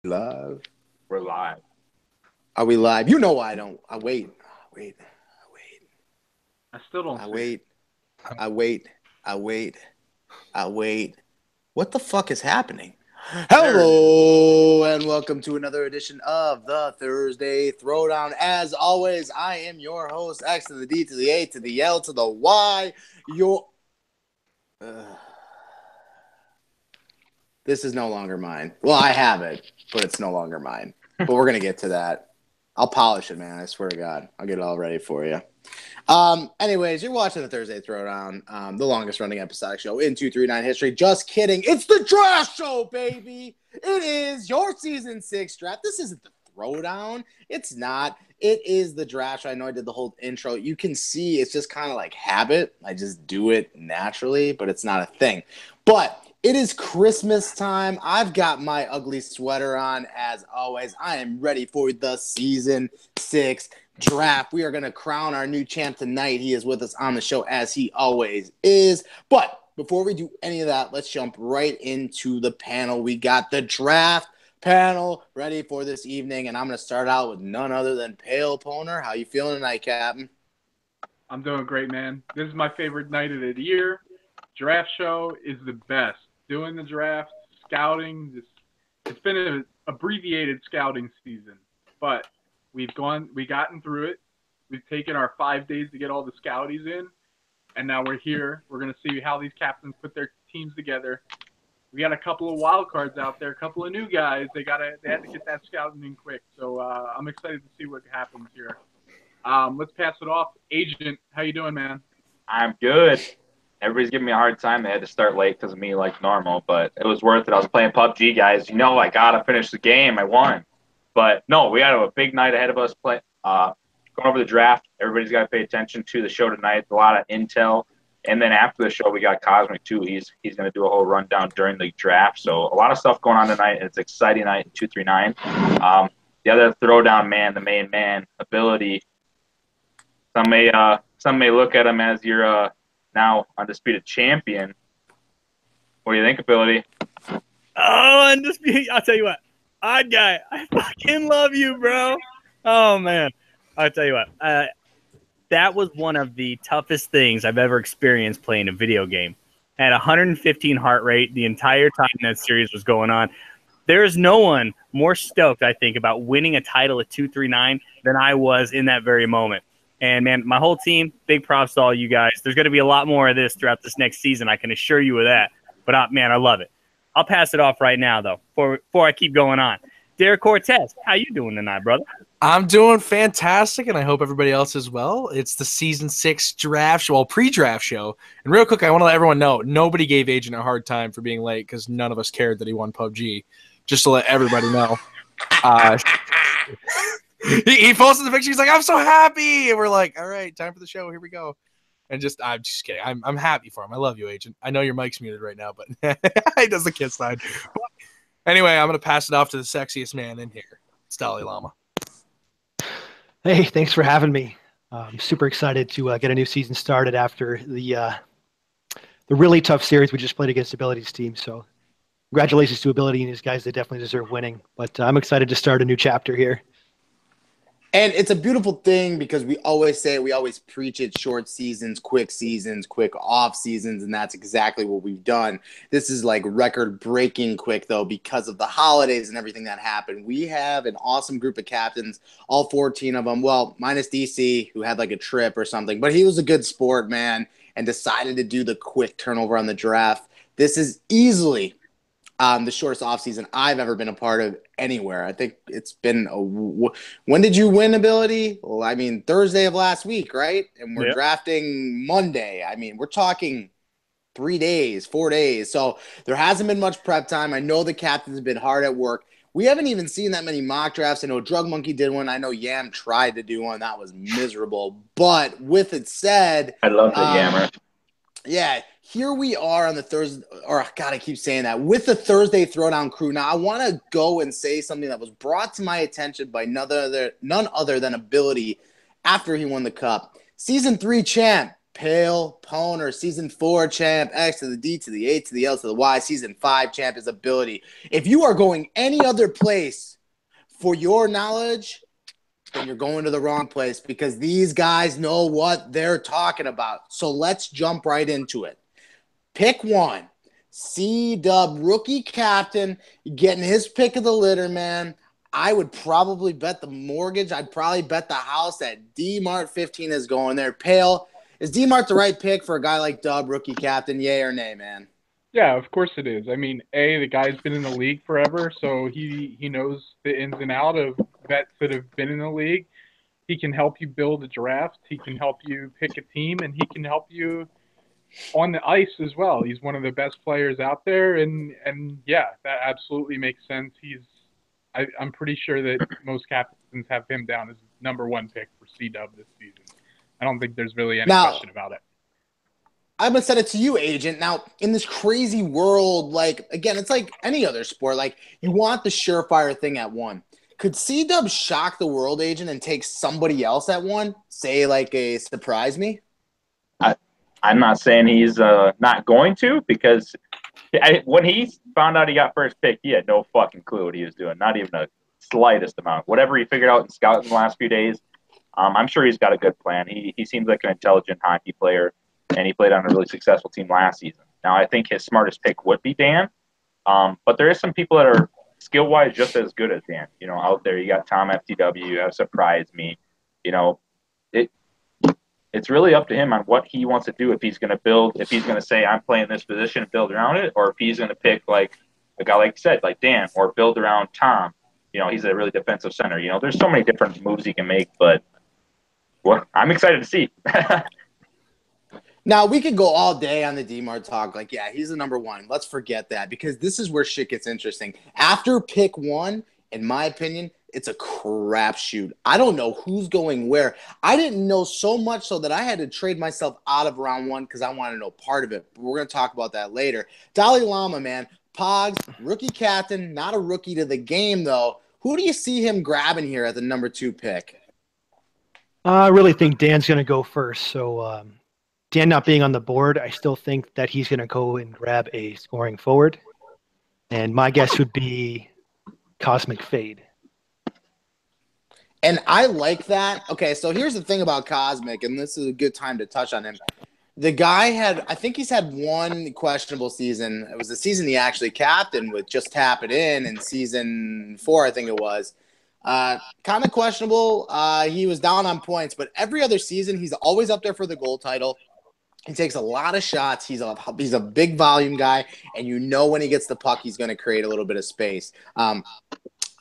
Live. We're live. Are we live? You know I don't. I wait. I still don't see it. I wait. What the fuck is happening? Hello and welcome to another edition of the Thursday Throwdown. As always, I am your host, X to the D to the A to the L to the Y. This is no longer mine. Well, I have it, but it's no longer mine. But we're going to get to that. I'll polish it, man. I swear to God. I'll get it all ready for you. Anyways, you're watching the Thursday Throwdown, the longest running episodic show in 239 history. Just kidding. It's the draft show, baby. It is your season 6 draft. This isn't the Throwdown. It's not. It is the draft show. I know I did the whole intro. You can see it's just kind of like habit. I just do it naturally, but it's not a thing. But it is Christmas time. I've got my ugly sweater on as always. I am ready for the season 6 draft. We are going to crown our new champ tonight. He is with us on the show as he always is. But before we do any of that, let's jump right into the panel. We got the draft panel ready for this evening, and I'm going to start out with none other than Pale Poner. How you feeling tonight, Captain? I'm doing great, man. This is my favorite night of the year. Draft show is the best. Doing the draft, scouting, it's been an abbreviated scouting season, but we've gotten through it. We've taken our 5 days to get all the scouties in, and now we're here. We're going to see how these captains put their teams together. We got a couple of wild cards out there, a couple of new guys. They had to get that scouting in quick, so I'm excited to see what happens here. Let's pass it off. Agent, how you doing, man? I'm good. Everybody's giving me a hard time. They had to start late because of me, like normal, but it was worth it. I was playing PUBG, guys. You know I got to finish the game. I won. But, no, we got a big night ahead of us going over the draft. Everybody's got to pay attention to the show tonight. A lot of intel. And then after the show, we got Cosmic, too. He's going to do a whole rundown during the draft. So a lot of stuff going on tonight. It's an exciting night in 239. The other throwdown man, the main man, Ability. Some may look at him as your now undisputed champion. What do you think, Ability? Oh, undisputed! I'll tell you what, Odd Guy, I fucking love you, bro. Oh man, I'll tell you what. That was one of the toughest things I've ever experienced playing a video game. I had 115 heart rate the entire time that series was going on. There is no one more stoked, I think, about winning a title at 239 than I was in that very moment. And, man, my whole team, big props to all you guys. There's going to be a lot more of this throughout this next season. I can assure you of that. But, man, I love it. I'll pass it off right now, though, before I keep going on. Derek Cortez, how you doing tonight, brother? I'm doing fantastic, and I hope everybody else is well. It's the Season 6 draft show, well, pre-draft show. And real quick, I want to let everyone know, nobody gave Agent a hard time for being late because none of us cared that he won PUBG. Just to let everybody know. He posted the picture. He's like, I'm so happy. And we're like, all right, time for the show. Here we go. And I'm just kidding. I'm happy for him. I love you, Agent. I know your mic's muted right now, but he does the kiss sign. But anyway, I'm going to pass it off to the sexiest man in here. It's Dalai Lama. Hey, thanks for having me. I'm super excited to get a new season started after the really tough series we just played against Ability's team. So congratulations to Ability and his guys. They definitely deserve winning. But I'm excited to start a new chapter here. And it's a beautiful thing because we always say it, we always preach it, short seasons, quick off seasons, and that's exactly what we've done. This is like record-breaking quick, though, because of the holidays and everything that happened. We have an awesome group of captains, all 14 of them, well, minus DC, who had like a trip or something, but he was a good sport, man, and decided to do the quick turnover on the draft. This is easily the shortest offseason I've ever been a part of anywhere. I think it's been when did you win, Ability? Well, I mean, Thursday of last week, right? And we're drafting Monday. I mean, we're talking 3 days, 4 days. So there hasn't been much prep time. I know the captains have been hard at work. We haven't even seen that many mock drafts. I know Drug Monkey did one. I know Yam tried to do one. That was miserable. But with it said, I love the Yammer. Yeah, here we are on the Thursday, or God, I keep saying that, with the Thursday Throwdown crew. Now, I want to go and say something that was brought to my attention by none other than Ability after he won the Cup. Season 3 champ, Pale Poner, season 4 champ, X to the D to the A to the L to the Y, season 5 champ, his ability. If you are going any other place for your knowledge, then you're going to the wrong place because these guys know what they're talking about. So let's jump right into it. Pick 1. C-Dub, rookie captain, getting his pick of the litter, man. I would probably bet the mortgage. I'd probably bet the house that D-Mart 15 is going there. Pale, is D-Mart the right pick for a guy like Dub, rookie captain? Yay or nay, man? Yeah, of course it is. I mean, the guy's been in the league forever, so he knows the ins and outs of vets that have been in the league. He can help you build a draft. He can help you pick a team, and he can help you on the ice as well. He's one of the best players out there, and yeah, that absolutely makes sense. I'm pretty sure that most captains have him down as number 1 pick for C-Dub this season. I don't think there's really any question about it. I'm going to send it to you, Agent. Now, in this crazy world, like, again, it's like any other sport. Like, you want the surefire thing at 1. Could C-Dub shock the world, Agent, and take somebody else at 1? Say, like, a surprise me? I'm not saying he's not going to, because when he found out he got first pick, he had no fucking clue what he was doing, not even a slightest amount. Whatever he figured out in scouting in the last few days, I'm sure he's got a good plan. He seems like an intelligent hockey player, and he played on a really successful team last season. Now, I think his smartest pick would be Dan, but there is some people that are skill-wise just as good as Dan. You know, out there, you got Tom FTW, you have Surprise Me. You know, it's really up to him on what he wants to do, if he's going to build, if he's going to say, I'm playing this position and build around it, or if he's going to pick, like a guy like you said, like Dan, or build around Tom. You know, he's a really defensive center. You know, there's so many different moves he can make, but I'm excited to see. Now, we could go all day on the D-Mart talk. Like, yeah, he's the number 1. Let's forget that, because this is where shit gets interesting. After pick 1, in my opinion, it's a crapshoot. I don't know who's going where. I didn't know so much so that I had to trade myself out of round 1 because I wanted to know part of it. But we're going to talk about that later. Dalai Lama, man. Pogs, rookie captain, not a rookie to the game, though. Who do you see him grabbing here at the number 2 pick? I really think Dan's going to go first. So Dan not being on the board, I still think that he's going to go and grab a scoring forward. And my guess would be Cosmic Fade. And I like that. Okay, so here's the thing about Cosmic, and this is a good time to touch on him. The guy I think he's had 1 questionable season. It was the season he actually captained with, just tap it in season 4, I think it was. Kind of questionable. He was down on points, but every other season, he's always up there for the goal title. He takes a lot of shots. He's a big volume guy, and you know when he gets the puck, he's going to create a little bit of space.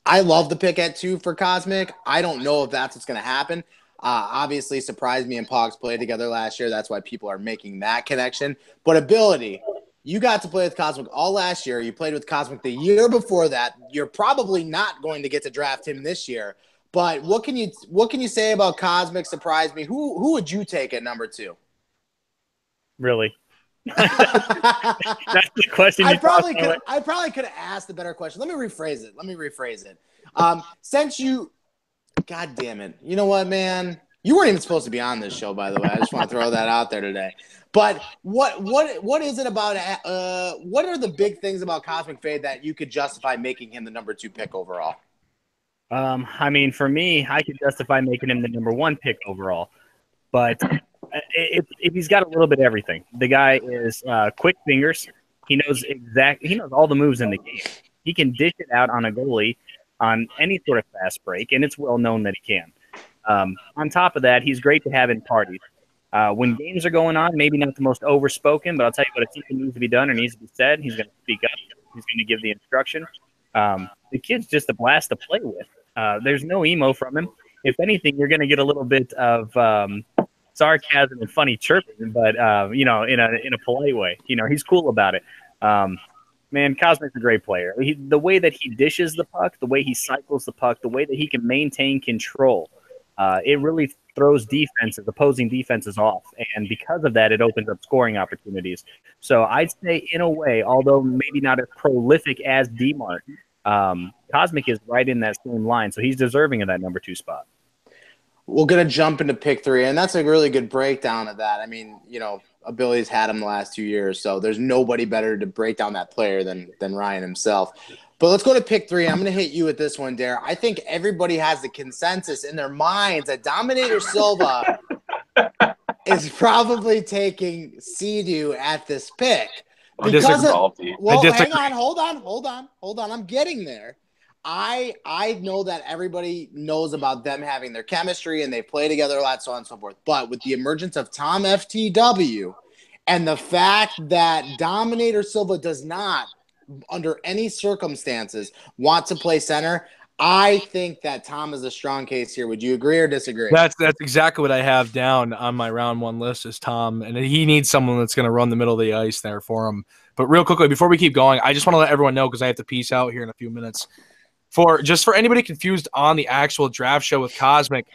I love the pick at 2 for Cosmic. I don't know if that's what's going to happen. Obviously, Surprised Me and Pogs played together last year. That's why people are making that connection. But ability, you got to play with Cosmic all last year. You played with Cosmic the year before that. You're probably not going to get to draft him this year. But what can you say about Cosmic? Surprised Me. Who would you take at number 2? Really? That's the question. I probably could have asked a better question. Let me rephrase it. Since you, God damn it, you know what, man? You weren't even supposed to be on this show, by the way. I just want to throw that out there today. But what is it about? What are the big things about Cosmic Fade that you could justify making him the number 2 pick overall? I mean, for me, I could justify making him the number 1 pick overall, but if he's got a little bit of everything. The guy is quick fingers. He knows all the moves in the game. He can dish it out on a goalie on any sort of fast break, and it's well known that he can. On top of that, he's great to have in parties. When games are going on, maybe not the most overspoken, but I'll tell you what, if something needs to be done or needs to be said, he's going to speak up. He's going to give the instruction. The kid's just a blast to play with. There's no emo from him. If anything, you're going to get a little bit of sarcasm and funny chirping, but in a polite way. He's cool about it. Man, Cosmic's a great player. The way that he dishes the puck, the way he cycles the puck, the way that he can maintain control, it really throws opposing defenses off. And because of that, it opens up scoring opportunities. So I'd say, in a way, although maybe not as prolific as D-Mart, Cosmic is right in that same line. So he's deserving of that number 2 spot. We're going to jump into pick 3, and that's a really good breakdown of that. I mean, Ability's had him the last 2 years, so there's nobody better to break down that player than Ryan himself. But let's go to pick 3. I'm going to hit you with this one, Dare. I think everybody has the consensus in their minds that Dominator Silva is probably taking Sea-Doo at this pick. Because hang on, hold on. I'm getting there. I know that everybody knows about them having their chemistry and they play together a lot, so on and so forth. But with the emergence of Tom FTW and the fact that Dominator Silva does not, under any circumstances, want to play center, I think that Tom is a strong case here. Would you agree or disagree? That's exactly what I have down on my round 1 list is Tom, and he needs someone that's going to run the middle of the ice there for him. But real quickly, before we keep going, I just want to let everyone know because I have to peace out here in a few minutes. For anybody confused on the actual draft show with Cosmic,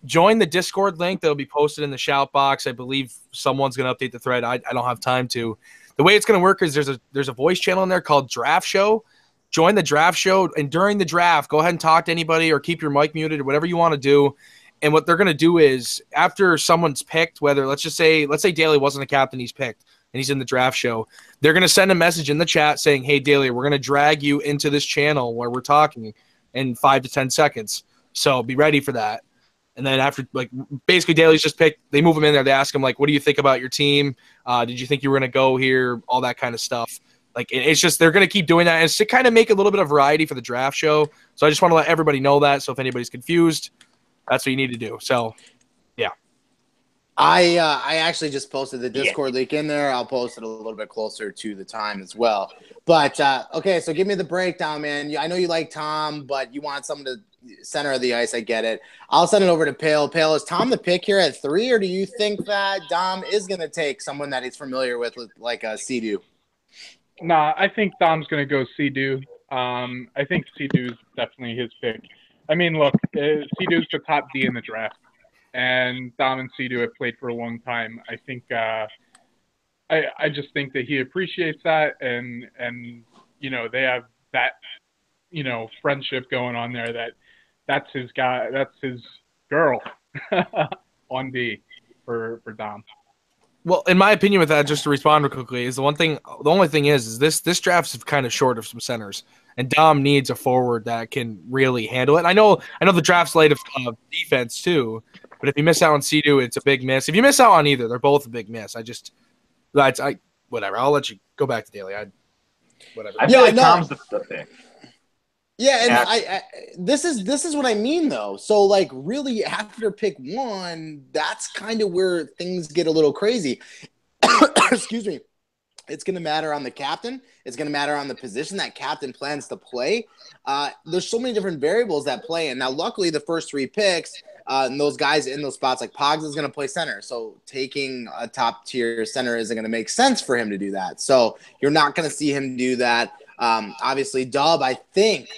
join the Discord link that will be posted in the shout box. I believe someone's going to update the thread. I don't have time to. The way it's going to work is there's a voice channel in there called Draft Show. Join the draft show, and during the draft, go ahead and talk to anybody or keep your mic muted or whatever you want to do. And what they're going to do is after someone's picked, whether let's say Daly wasn't a captain, he's picked, and he's in the draft show, they're going to send a message in the chat saying, hey, Daly, we're going to drag you into this channel where we're talking in 5 to 10 seconds. So be ready for that. And then after, basically Daly's just picked, they move him in there. They ask him, what do you think about your team? Did you think you were going to go here? All that kind of stuff. It's just they're going to keep doing that. And it's to kind of make a little bit of variety for the draft show. So I just want to let everybody know that. So if anybody's confused, that's what you need to do. So, yeah. I actually just posted the Discord link in there. I'll post it a little bit closer to the time as well. But, okay, so give me the breakdown, man. I know you like Tom, but you want someone to center of the ice. I get it. I'll send it over to Pale. Pale, is Tom the pick here at 3, or do you think that Dom is going to take someone that he's familiar with like a Sea-Doo? Nah, I think Dom's going to go Sea-Doo. I think Sea-Doo's definitely his pick. I mean, look, Sea-Doo's the top D in the draft, and Dom and Sea-Doo have played for a long time. I think I just think that he appreciates that, and they have that friendship going on there. That's his guy, that's his girl on D for Dom. Well, in my opinion with that, just to respond real quickly, is the only thing is this draft's kind of short of some centers, and Dom needs a forward that can really handle it. I know the draft's late of defense too, but if you miss out on Sea-Doo, it's a big miss. If you miss out on either, they're both a big miss. Whatever. I'll let you go back to Daly. Whatever. I feel like Tom's the pick. Yeah, and I this is what I mean though. So really after pick 1, that's kind of where things get a little crazy. Excuse me. It's going to matter on the captain. It's going to matter on the position that captain plans to play. There's so many different variables that play. And now luckily the first 3 picks and those guys in those spots, like Pogs is going to play center. So taking a top tier center isn't going to make sense for him to do that. So you're not going to see him do that. Obviously Dub, I think,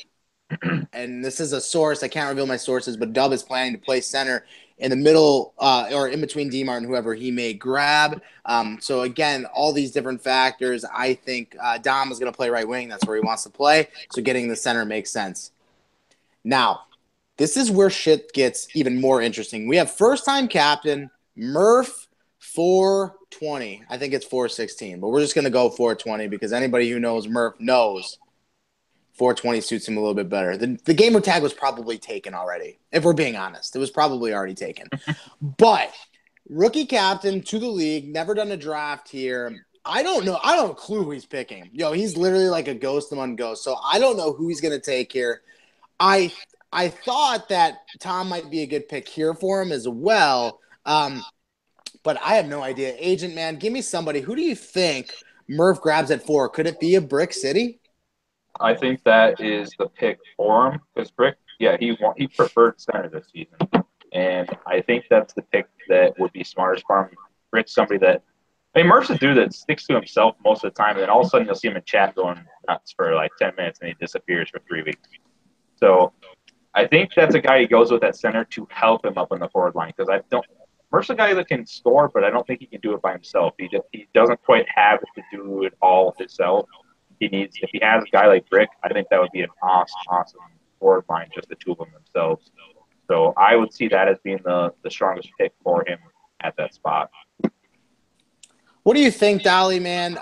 and this is a source, I can't reveal my sources, but Dub is planning to play center in the middle or in between DMART and whoever he may grab. So again, all these different factors, I think Dom is going to play right wing. That's where he wants to play. So getting the center makes sense. Now, this is where shit gets even more interesting. We have first-time captain Murph 420. I think it's 416, but we're just going to go 420 because anybody who knows Murph knows 420 suits him a little bit better. The gamer tag was probably taken already, if we're being honest. It was probably already taken. But rookie captain to the league, never done a draft here. I don't know. I don't have a clue who he's picking. He's literally like a ghost among ghosts. So I don't know who he's going to take here. I thought that Tom might be a good pick here for him as well. But I have no idea. Agent, man, give me somebody. Who do you think Murph grabs at 4? Could it be a Brick City? I think that is the pick for him because Brick, he preferred center this season, and I think that's the pick that would be smartest for him. Brick's somebody that, Murph's a dude that sticks to himself most of the time, and then all of a sudden you'll see him in chat going nuts for like 10 minutes, and he disappears for 3 weeks. So I think that's a guy he goes with at center to help him up on the forward line because Murph's a guy that can score, but I don't think he can do it by himself. He doesn't quite have it to do it all himself. If he has a guy like Brick, I think that would be an awesome forward line, just the two of them themselves. So I would see that as being the strongest pick for him at that spot. What do you think, Dolly, man?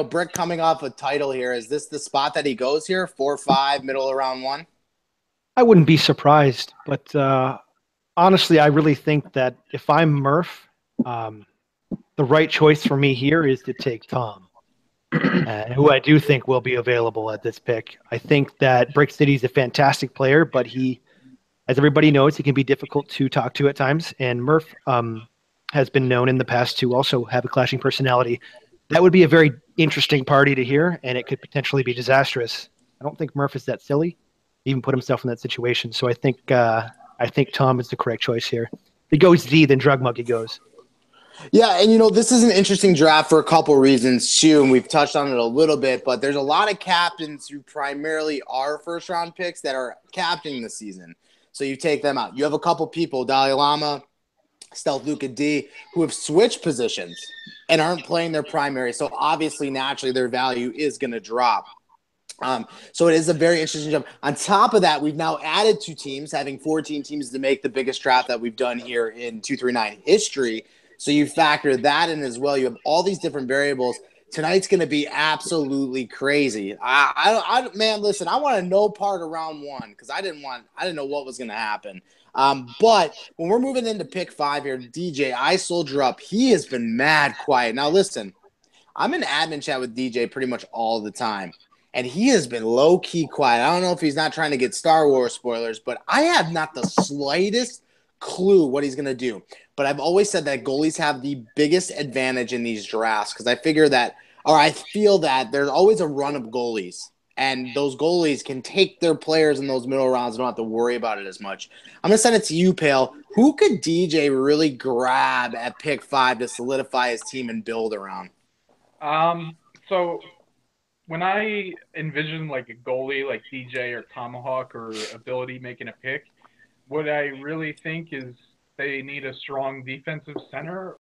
Brick coming off a title here. Is this the spot that he goes here? 4-5, middle of round 1? I wouldn't be surprised, but honestly, I really think that if I'm Murph, the right choice for me here is to take Tom, who I do think will be available at this pick. I think that Brick City's a fantastic player, but he, as everybody knows, he can be difficult to talk to at times, and Murph has been known in the past to also have a clashing personality. That would be a very interesting party to hear, and it could potentially be disastrous. I don't think Murph is that silly to even put himself in that situation. So I think Tom is the correct choice here. If he goes D, then Drug Monkey goes. Yeah, and this is an interesting draft for a couple reasons too, and we've touched on it a little bit, but there's a lot of captains who primarily are first-round picks that are captaining the season. So you take them out. You have a couple people, Dalai Lama, Stealth Luca D, who have switched positions and aren't playing their primary. So obviously, naturally, their value is going to drop. So it is a very interesting jump. On top of that, we've now added 2 teams, having 14 teams to make the biggest draft that we've done here in 239 history. So you factor that in as well. You have all these different variables. Tonight's going to be absolutely crazy. Man, listen, I want to know part of round 1 because I didn't know what was going to happen. But when we're moving into pick 5 here, DJ, I soldier up. He has been mad quiet. Now, listen, I'm in admin chat with DJ pretty much all the time, and he has been low-key quiet. I don't know if he's not trying to get Star Wars spoilers, but I have not the slightest clue what he's going to do. But I've always said that goalies have the biggest advantage in these drafts because I feel that there's always a run of goalies. And those goalies can take their players in those middle rounds and don't have to worry about it as much. I'm going to send it to you, Pale. Who could DJ really grab at pick 5 to solidify his team and build around? So when I envision like a goalie like DJ or Tomahawk or Ability making a pick, what I really think is they need a strong defensive center